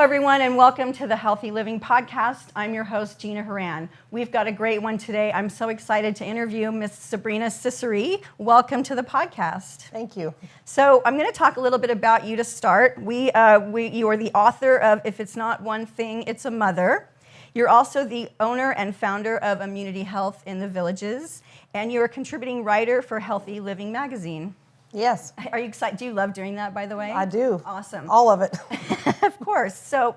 everyone, and welcome to the Healthy Living Podcast. I'm your host, Gina Horan. We've got a great one today. I'm so excited to interview Miss Sabrina Ciceri. Welcome to the podcast. Thank you. So I'm going to talk a little bit about you to start. You are the author of If It's Not One Thing, It's a Mother. You're also the owner and founder of Immunity Health in the Villages, and you're a contributing writer for Healthy Living magazine. Yes. Are you excited? Do you love doing that, by the way? I do. Awesome. All of it. Of course. So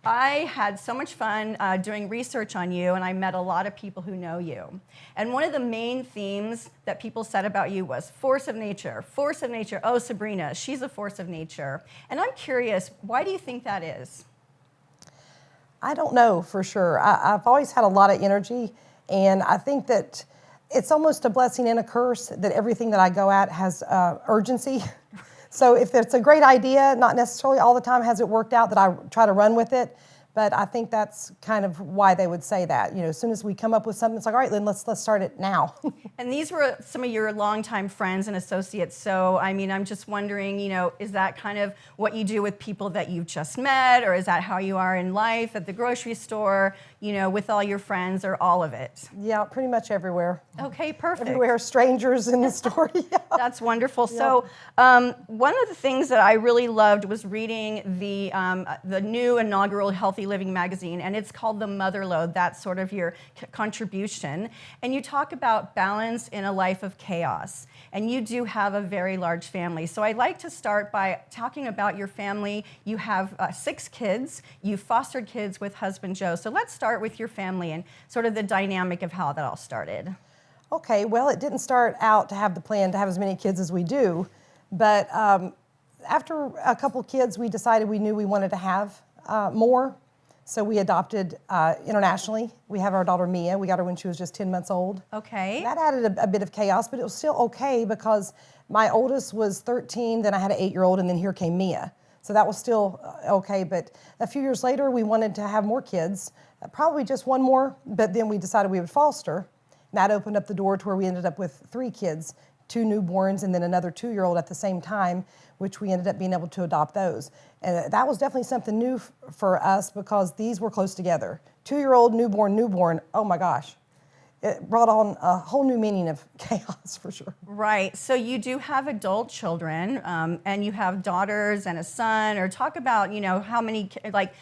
I had so much fun doing research on you, and I met a lot of people who know you. And one of the main themes that people said about you was force of nature. Force of nature. Oh, Sabrina, she's a force of nature. And I'm curious, why do you think that is? I don't know for sure. I've always had a lot of energy, and I think that it's almost a blessing and a curse that everything that I go at has urgency. So if it's a great idea, not necessarily all the time has it worked out that I try to run with it, but I think that's kind of why they would say that. You know, as soon as we come up with something, it's like, all right, then let's start it now. And these were some of your longtime friends and associates. So, I mean, I'm just wondering, you know, is that kind of what you do with people that you've just met, or is that how you are in life at the grocery store, you know, with all your friends, or all of it? Yeah, pretty much everywhere. Okay, perfect. Everywhere, strangers in the store. Yeah. That's wonderful. Yep. So, one of the things that I really loved was reading the new inaugural Healthy Living magazine, and it's called The Motherload. That's sort of your contribution. And you talk about balance in a life of chaos. And you do have a very large family. So I'd like to start by talking about your family. You have 6 kids. You fostered kids with husband Joe. So let's start with your family and sort of the dynamic of how that all started. Okay, well, it didn't start out to have the plan to have as many kids as we do, but after a couple kids, we decided we knew we wanted to have more, so we adopted internationally. We have our daughter Mia. We got her when she was just 10 months old. Okay. That added a bit of chaos, but it was still okay because my oldest was 13, then I had an 8-year-old, and then here came Mia. So that was still okay, but a few years later, we wanted to have more kids, probably just one more, but then we decided we would foster. That opened up the door to where we ended up with 3 kids, 2 newborns, and then another 2-year-old at the same time, which we ended up being able to adopt those. And that was definitely something new for us because these were close together. 2-year-old, newborn, oh my gosh. It brought on a whole new meaning of chaos for sure. Right, so you do have adult children, and you have daughters and a son, or talk about, you know, how many, like,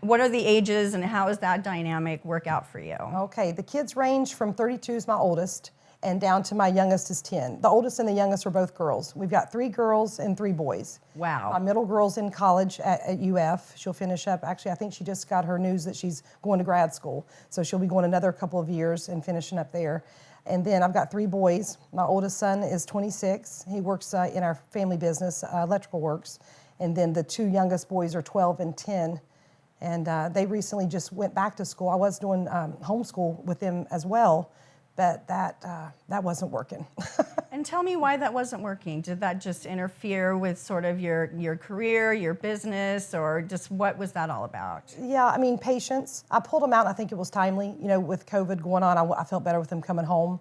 what are the ages and how does that dynamic work out for you? Okay, the kids range from 32 is my oldest, and down to my youngest is 10. The oldest and the youngest are both girls. We've got 3 girls and 3 boys. Wow. My middle girl's in college at UF. She'll finish up, actually I think she just got her news that she's going to grad school. So she'll be going another couple of years and finishing up there. And then I've got 3 boys. My oldest son is 26. He works in our family business, electrical works. And then the 2 youngest boys are 12 and 10. And they recently just went back to school. I was doing homeschool with them as well, but that wasn't working. And tell me why that wasn't working. Did that just interfere with sort of your career, your business, or just what was that all about? Yeah, I mean, patience. I pulled them out, and I think it was timely. You know, with COVID going on, I felt better with them coming home.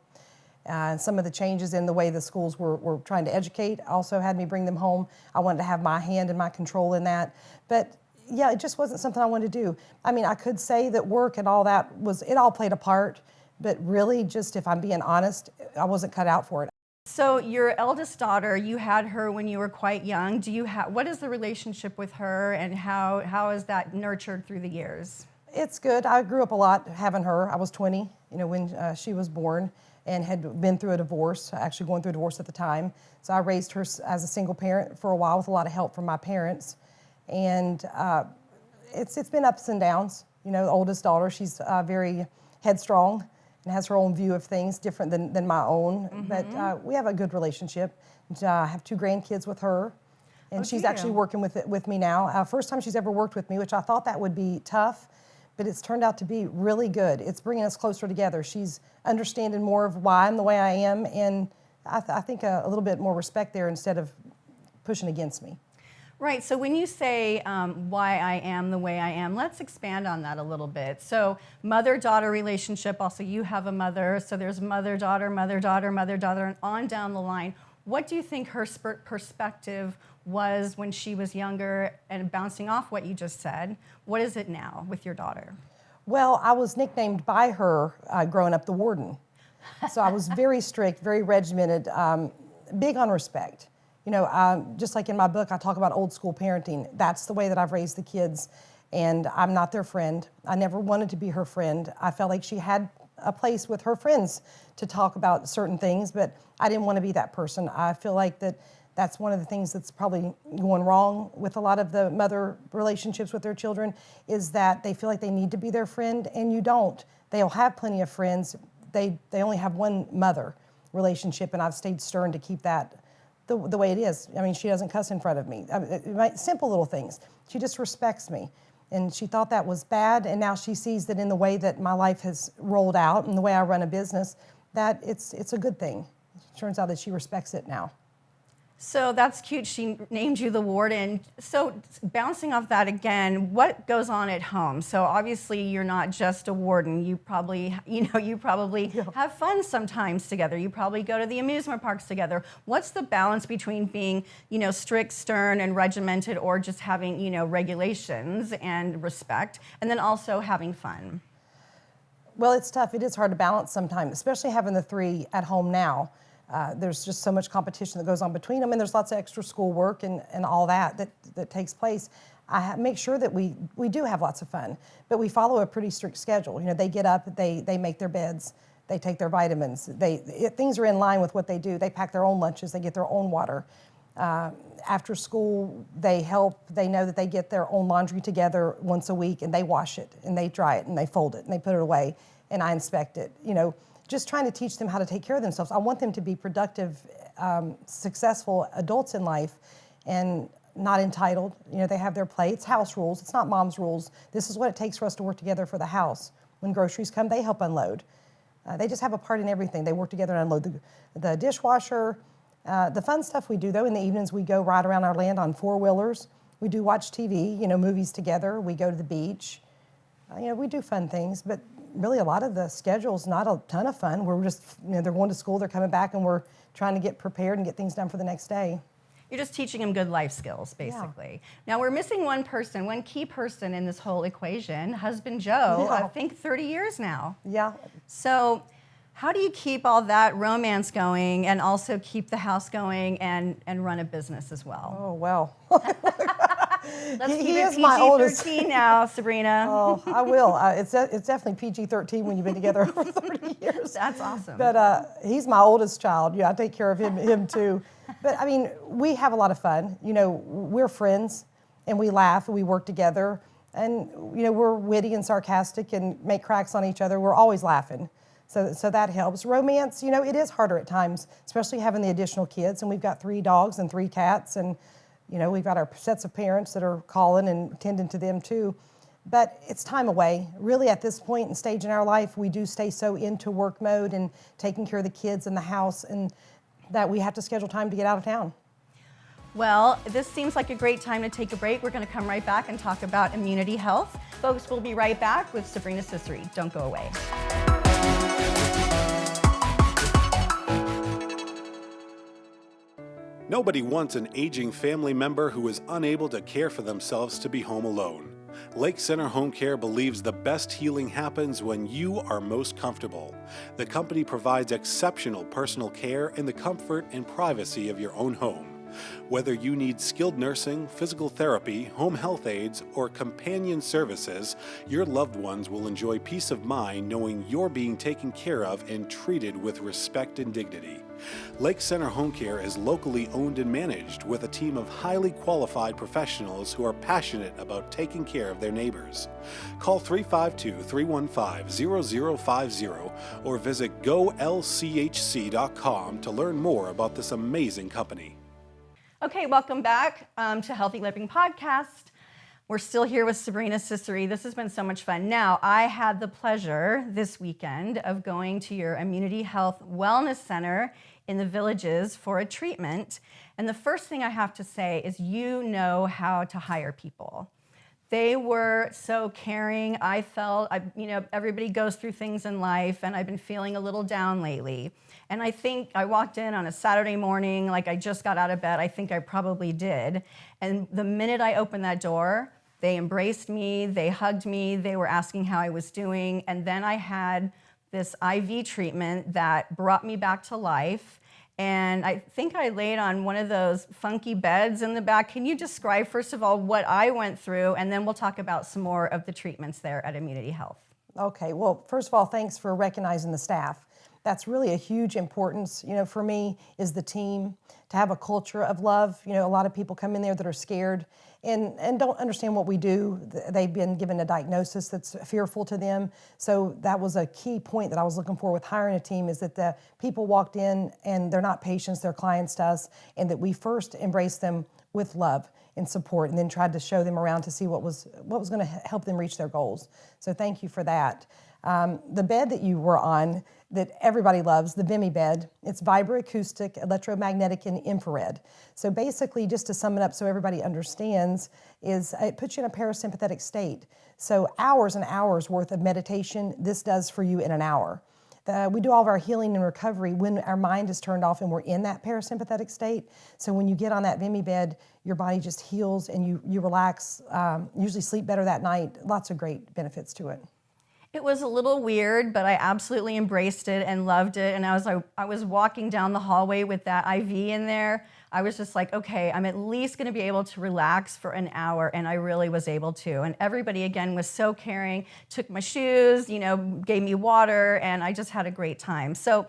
And some of the changes in the way the schools were trying to educate also had me bring them home. I wanted to have my hand and my control in that. But yeah, it just wasn't something I wanted to do. I mean, I could say that work and all that it all played a part, but really just if I'm being honest, I wasn't cut out for it. So your eldest daughter, you had her when you were quite young. What is the relationship with her, and how is that nurtured through the years? It's good. I grew up a lot having her. I was 20, you know, when she was born and had been through a divorce, actually going through a divorce at the time. So I raised her as a single parent for a while with a lot of help from my parents. And it's been ups and downs. You know, the oldest daughter, she's very headstrong and has her own view of things, different than my own. Mm-hmm. But we have a good relationship. I have 2 grandkids with her, and she's actually working with me now. First time she's ever worked with me, which I thought that would be tough, but it's turned out to be really good. It's bringing us closer together. She's understanding more of why I'm the way I am, and I think a little bit more respect there instead of pushing against me. Right, so when you say why I am the way I am, let's expand on that a little bit. So mother-daughter relationship, also you have a mother, so there's mother-daughter, mother-daughter, mother-daughter, and on down the line. What do you think her perspective was when she was younger, and bouncing off what you just said, what is it now with your daughter? Well, I was nicknamed by her growing up the warden. So I was very strict, very regimented, big on respect. Just like in my book, I talk about old school parenting. That's the way that I've raised the kids, and I'm not their friend. I never wanted to be her friend. I felt like she had a place with her friends to talk about certain things, but I didn't want to be that person. I feel like that's one of the things that's probably going wrong with a lot of the mother relationships with their children, is that they feel like they need to be their friend, and you don't. They'll have plenty of friends. They only have one mother relationship, and I've stayed stern to keep that the way it is. I mean, she doesn't cuss in front of me. Simple little things. She just respects me. And she thought that was bad, and now she sees that in the way that my life has rolled out and the way I run a business, that it's a good thing. It turns out that she respects it now. So that's cute. She named you the warden. So bouncing off that again, what goes on at home? So obviously you're not just a warden. You probably have fun sometimes together. You probably go to the amusement parks together. What's the balance between being, strict, stern, and regimented, or just having, regulations and respect, and then also having fun? Well, it's tough. It is hard to balance sometimes, especially having the three at home now. There's just so much competition that goes on between them, and there's lots of extra schoolwork and all that takes place. I make sure that we do have lots of fun, but we follow a pretty strict schedule. They get up, they make their beds, they take their vitamins, things are in line with what they do. They pack their own lunches, they get their own water. After school, they help. They know that they get their own laundry together once a week, and they wash it, and they dry it, and they fold it, and they put it away, and I inspect it. Just trying to teach them how to take care of themselves. I want them to be productive, successful adults in life, and not entitled. They have their play. It's house rules. It's not mom's rules. This is what it takes for us to work together for the house. When groceries come, they help unload. They just have a part in everything. They work together and unload the dishwasher. The fun stuff we do, though, in the evenings, we go ride around our land on four-wheelers. We do watch TV, movies together. We go to the beach. We do fun things, but really a lot of the schedule's not a ton of fun. We're just, they're going to school, they're coming back, and we're trying to get prepared and get things done for the next day. You're just teaching them good life skills, basically. Yeah. Now, we're missing one key person in this whole equation, husband Joe, I think 30 years now. Yeah. So how do you keep all that romance going and also keep the house going and run a business as well? Oh, well. Let's keep it PG-13 now, Sabrina. Oh, I will. It's definitely PG-13 when you've been together over 30 years. That's awesome. But he's my oldest child. Yeah, I take care of him too. But I mean, we have a lot of fun. We're friends, and we laugh, and we work together, and we're witty and sarcastic and make cracks on each other. We're always laughing. So that helps. Romance, it is harder at times, especially having the additional kids, and we've got 3 dogs and 3 cats, and we've got our sets of parents that are calling and tending to them too. But it's time away. Really, at this point and stage in our life, we do stay so into work mode and taking care of the kids and the house, and that we have to schedule time to get out of town. Well, this seems like a great time to take a break. We're going to come right back and talk about immunity health. Folks, we'll be right back with Sabrina Ciceri. Don't go away. Nobody wants an aging family member who is unable to care for themselves to be home alone. Lake Center Home Care believes the best healing happens when you are most comfortable. The company provides exceptional personal care in the comfort and privacy of your own home. Whether you need skilled nursing, physical therapy, home health aides, or companion services, your loved ones will enjoy peace of mind knowing you're being taken care of and treated with respect and dignity. Lake Center Home Care is locally owned and managed with a team of highly qualified professionals who are passionate about taking care of their neighbors. Call 352-315-0050 or visit golchc.com to learn more about this amazing company. Okay, welcome back to Healthy Living Podcast. We're still here with Sabrina Ciceri. This has been so much fun. Now, I had the pleasure this weekend of going to your Immunity Health Wellness Center in the Villages for a treatment. And the first thing I have to say is you know how to hire people. They were so caring. I felt, everybody goes through things in life, and I've been feeling a little down lately. And I think I walked in on a Saturday morning, like I just got out of bed. I think I probably did. And the minute I opened that door, they embraced me, they hugged me, they were asking how I was doing. And then I had this IV treatment that brought me back to life. And I think I laid on one of those funky beds in the back. Can you describe, first of all, what I went through, and then we'll talk about some more of the treatments there at Immunity Health. Okay, well, first of all, thanks for recognizing the staff. That's really a huge importance, for me, is the team, to have a culture of love. A lot of people come in there that are scared and don't understand what we do. They've been given a diagnosis that's fearful to them. So that was a key point that I was looking for with hiring a team, is that the people walked in and they're not patients, they're clients to us, and that we first embraced them with love and support, and then tried to show them around to see what was going to help them reach their goals. So thank you for that. The bed that you were on, that everybody loves, the Vimy bed, it's vibroacoustic, electromagnetic, and infrared. So basically, just to sum it up so everybody understands, is it puts you in a parasympathetic state. So hours and hours worth of meditation, this does for you in an hour. We do all of our healing and recovery when our mind is turned off and we're in that parasympathetic state. So when you get on that Vimy bed, your body just heals and you relax, usually sleep better that night. Lots of great benefits to it. It was a little weird, but I absolutely embraced it and loved it. And I was walking down the hallway with that IV in there. I was just like, okay, I'm at least going to be able to relax for an hour, and I really was able to. And everybody, again, was so caring, took my shoes, gave me water, and I just had a great time. So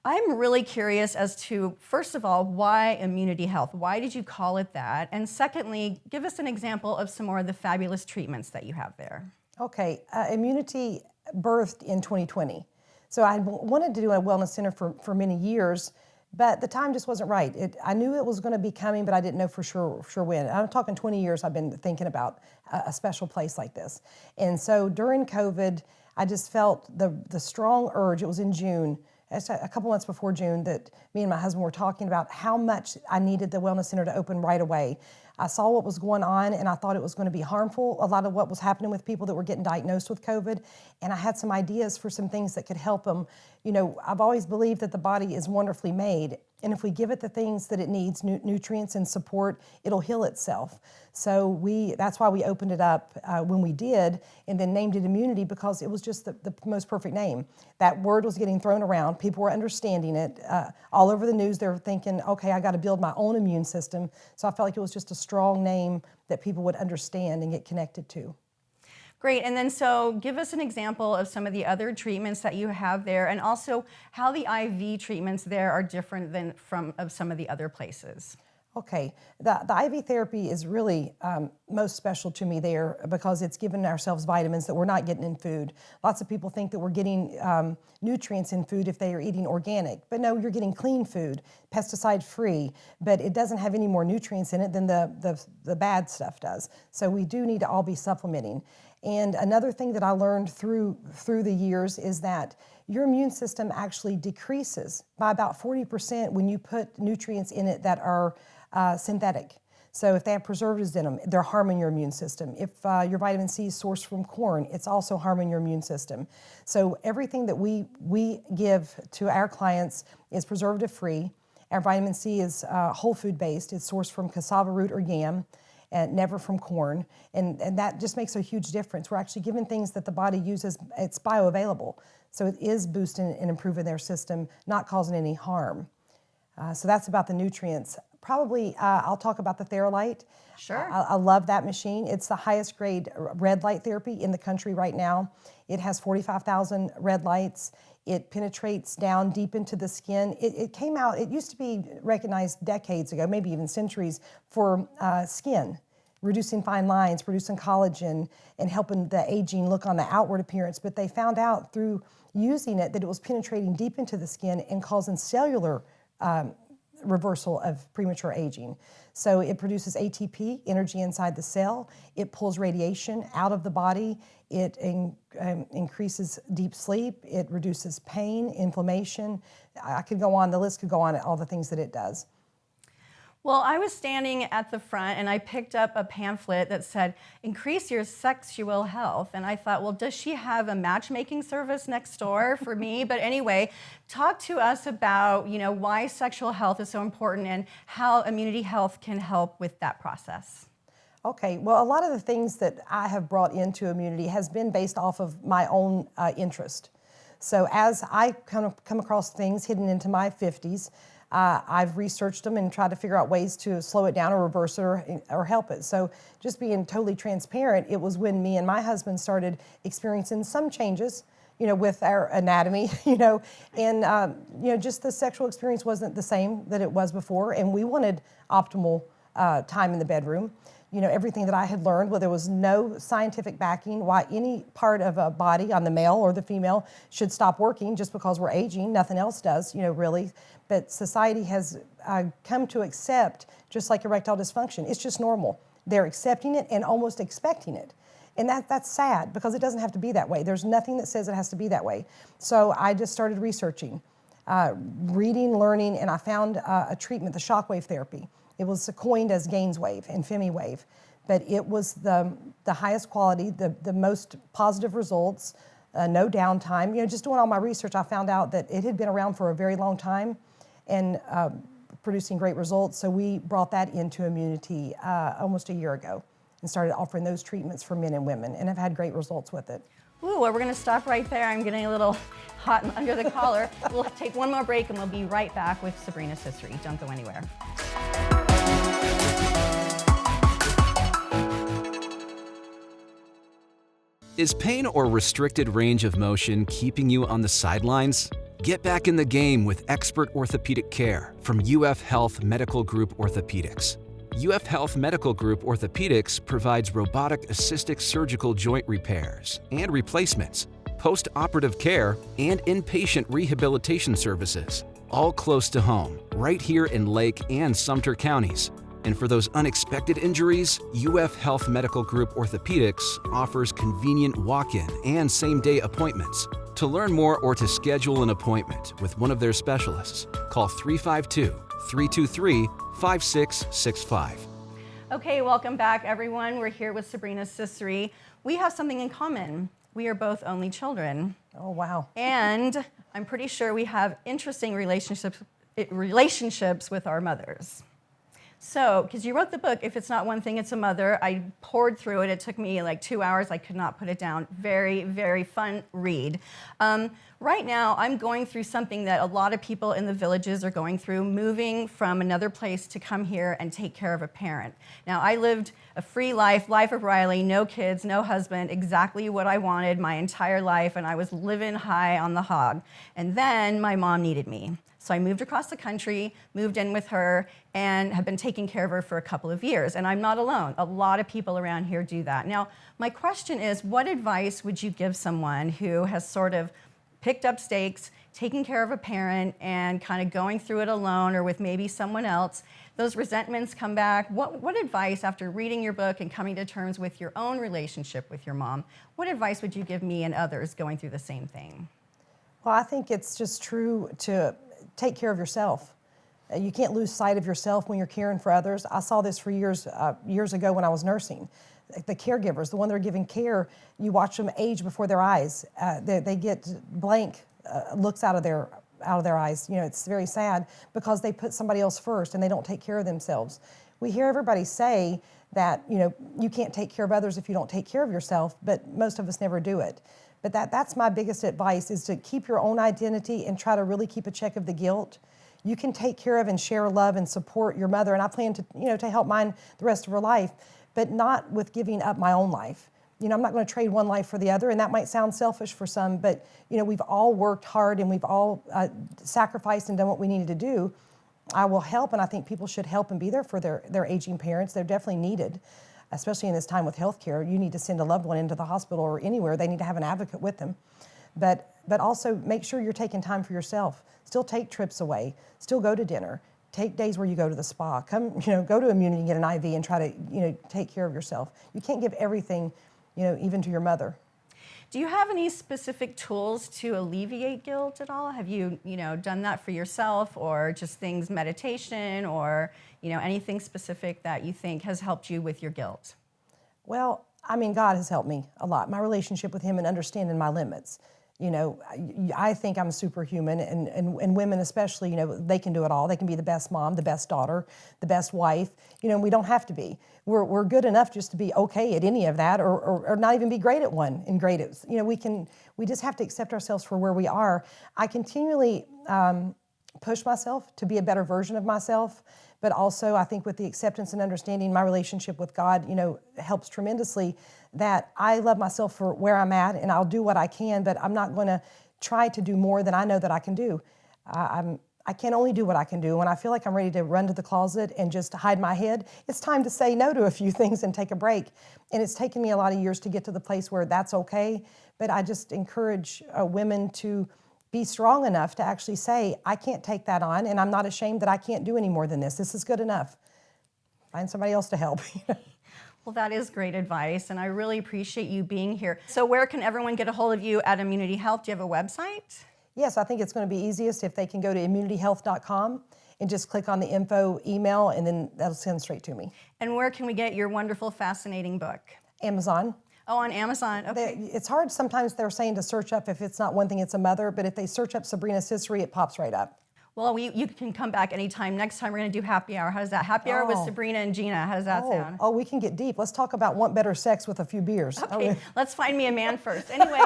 I'm really curious as to, first of all, why Immunity Health? Why did you call it that? And secondly, give us an example of some more of the fabulous treatments that you have there. Okay, Immunity birthed in 2020. So I wanted to do a wellness center for many years, but the time just wasn't right. I knew it was going to be coming, but I didn't know for sure when. I'm talking 20 years I've been thinking about a special place like this. And so during COVID, I just felt the strong urge. It was in June, a couple months before June, that me and my husband were talking about how much I needed the wellness center to open right away. I saw what was going on, and I thought it was going to be harmful, a lot of what was happening with people that were getting diagnosed with COVID, and I had some ideas for some things that could help them. I've always believed that the body is wonderfully made, and if we give it the things that it needs, nutrients and support, it'll heal itself. So that's why we opened it up when we did, and then named it Immunity, because it was just the most perfect name. That word was getting thrown around. People were understanding it. All over the news, they were thinking, okay, I got to build my own immune system. So I felt like it was just a strong name that people would understand and get connected to. Great, and then so give us an example of some of the other treatments that you have there, and also how the IV treatments there are different than from some of the other places. Okay, the IV therapy is really most special to me there, because it's giving ourselves vitamins that we're not getting in food. Lots of people think that we're getting nutrients in food if they are eating organic, but no, you're getting clean food, pesticide-free, but it doesn't have any more nutrients in it than the bad stuff does. So we do need to all be supplementing. And another thing that I learned through the years is that your immune system actually decreases by about 40% when you put nutrients in it that are synthetic. So if they have preservatives in them, they're harming your immune system. If your vitamin C is sourced from corn, it's also harming your immune system. So everything that we give to our clients is preservative-free. Our vitamin C is whole food-based. It's sourced from cassava root or yam, and never from corn. And that just makes a huge difference. We're actually giving things that the body uses, it's bioavailable. So it is boosting and improving their system, not causing any harm. So that's about the nutrients. Probably I'll talk about the Theralite. Sure. I love that machine. It's the highest grade red light therapy in the country right now. It has 45,000 red lights. It penetrates down deep into the skin. It came out, it used to be recognized decades ago, maybe even centuries, for skin, reducing fine lines, producing collagen, and helping the aging look on the outward appearance. But they found out through using it that it was penetrating deep into the skin and causing cellular reversal of premature aging. So it produces ATP, energy inside the cell. It pulls radiation out of the body. It increases deep sleep. It reduces pain, inflammation. I could go on, the list could go on, all the things that it does. Well, I was standing at the front and I picked up a pamphlet that said, increase your sexual health. And I thought, well, does she have a matchmaking service next door for me? But anyway, talk to us about, why sexual health is so important and how Immunity Health can help with that process. Okay, well, a lot of the things that I have brought into Immunity has been based off of my own interest. So as I kind of come across things hidden into my 50s, I've researched them and tried to figure out ways to slow it down or reverse it or help it. So just being totally transparent, it was when me and my husband started experiencing some changes, with our anatomy, and, just the sexual experience wasn't the same that it was before, and we wanted optimal time in the bedroom. Everything that I had learned, well, there was no scientific backing why any part of a body on the male or the female should stop working just because we're aging. Nothing else does, really. But society has come to accept, just like erectile dysfunction, it's just normal. They're accepting it and almost expecting it. And that's sad because it doesn't have to be that way. There's nothing that says it has to be that way. So I just started researching, reading, learning, and I found a treatment, the shockwave therapy. It was coined as Gainswave and FemiWave, but it was the highest quality, the most positive results, no downtime. Just doing all my research, I found out that it had been around for a very long time and producing great results. So we brought that into Immunity almost a year ago and started offering those treatments for men and women, and have had great results with it. Ooh, well, we're going to stop right there. I'm getting a little hot under the collar. We'll take one more break and we'll be right back with Sabrina Ciceri. Don't go anywhere. Is pain or restricted range of motion keeping you on the sidelines? Get back in the game with expert orthopedic care from UF Health Medical Group Orthopedics. UF Health Medical Group Orthopedics provides robotic-assisted surgical joint repairs and replacements, post-operative care, and inpatient rehabilitation services, all close to home, right here in Lake and Sumter counties. And for those unexpected injuries, UF Health Medical Group Orthopedics offers convenient walk-in and same-day appointments. To learn more or to schedule an appointment with one of their specialists, call 352-323-5665. Okay, welcome back, everyone. We're here with Sabrina Ciceri. We have something in common. We are both only children. Oh, wow. And I'm pretty sure we have interesting relationships with our mothers. So, because you wrote the book, If It's Not One Thing, It's a Mother, I poured through it. It took me like 2 hours. I could not put it down. Very, very fun read. Right now, I'm going through something that a lot of people in the villages are going through, moving from another place to come here and take care of a parent. Now, I lived a free life of Riley, no kids, no husband, exactly what I wanted my entire life, and I was living high on the hog. And then my mom needed me. So I moved across the country, moved in with her, and have been taking care of her for a couple of years. And I'm not alone. A lot of people around here do that. Now, my question is, what advice would you give someone who has sort of picked up stakes, taking care of a parent, and kind of going through it alone or with maybe someone else? Those resentments come back. What advice, after reading your book and coming to terms with your own relationship with your mom, what advice would you give me and others going through the same thing? Well, I think it's just true to take care of yourself. You can't lose sight of yourself when you're caring for others. I saw this for years ago when I was nursing. The caregivers, the one that are giving care, you watch them age before their eyes. They get blank looks out of their eyes. It's very sad because they put somebody else first and they don't take care of themselves. We hear everybody say that you can't take care of others if you don't take care of yourself, but most of us never do it. But that's my biggest advice, is to keep your own identity and try to really keep a check of the guilt. You can take care of and share love and support your mother, and I plan to help mine the rest of her life, but not with giving up my own life. I'm not going to trade one life for the other, and that might sound selfish for some, but we've all worked hard and we've all sacrificed and done what we needed to do. I will help, and I think people should help and be there for their aging parents. They're definitely needed. Especially in this time with healthcare, you need to send a loved one into the hospital or anywhere. They need to have an advocate with them. But also make sure you're taking time for yourself. Still take trips away. Still go to dinner. Take days where you go to the spa. Come, go to Immunity and get an IV and try to, take care of yourself. You can't give everything, even to your mother. Do you have any specific tools to alleviate guilt at all? Have you, done that for yourself, or just things, meditation, or, anything specific that you think has helped you with your guilt? Well, I mean, God has helped me a lot. My relationship with Him and understanding my limits. I think I'm superhuman, and women especially, they can do it all. They can be the best mom, the best daughter, the best wife. We don't have to be. We're good enough just to be okay at any of that, or not even be great at one and great at, we just have to accept ourselves for where we are. I continually push myself to be a better version of myself, but also I think with the acceptance and understanding, my relationship with God, helps tremendously, that I love myself for where I'm at, and I'll do what I can, but I'm not going to try to do more than I know that I can do. I can only do what I can do. When I feel like I'm ready to run to the closet and just hide my head, it's time to say no to a few things and take a break. And it's taken me a lot of years to get to the place where that's okay, but I just encourage women to be strong enough to actually say, I can't take that on, and I'm not ashamed that I can't do any more than this. This is good enough. Find somebody else to help. Well, that is great advice, and I really appreciate you being here. So where can everyone get a hold of you at Immunity Health? Do you have a website? Yes, I think it's going to be easiest if they can go to immunityhealth.com and just click on the info email, and then that'll send straight to me. And where can we get your wonderful, fascinating book? Amazon. Oh, on Amazon, okay. It's hard sometimes, they're saying to search up if it's not one thing, it's a mother, but if they search up Sabrina Ciceri, it pops right up. Well, you can come back anytime. Next time we're going to do happy hour. How does that? Happy hour with Sabrina and Gina. How does that sound? Oh, we can get deep. Let's talk about want better sex with a few beers. Okay, let's find me a man first. Anyway,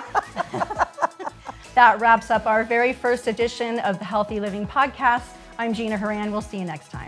that wraps up our very first edition of the Healthy Living Podcast. I'm Gina Horan. We'll see you next time.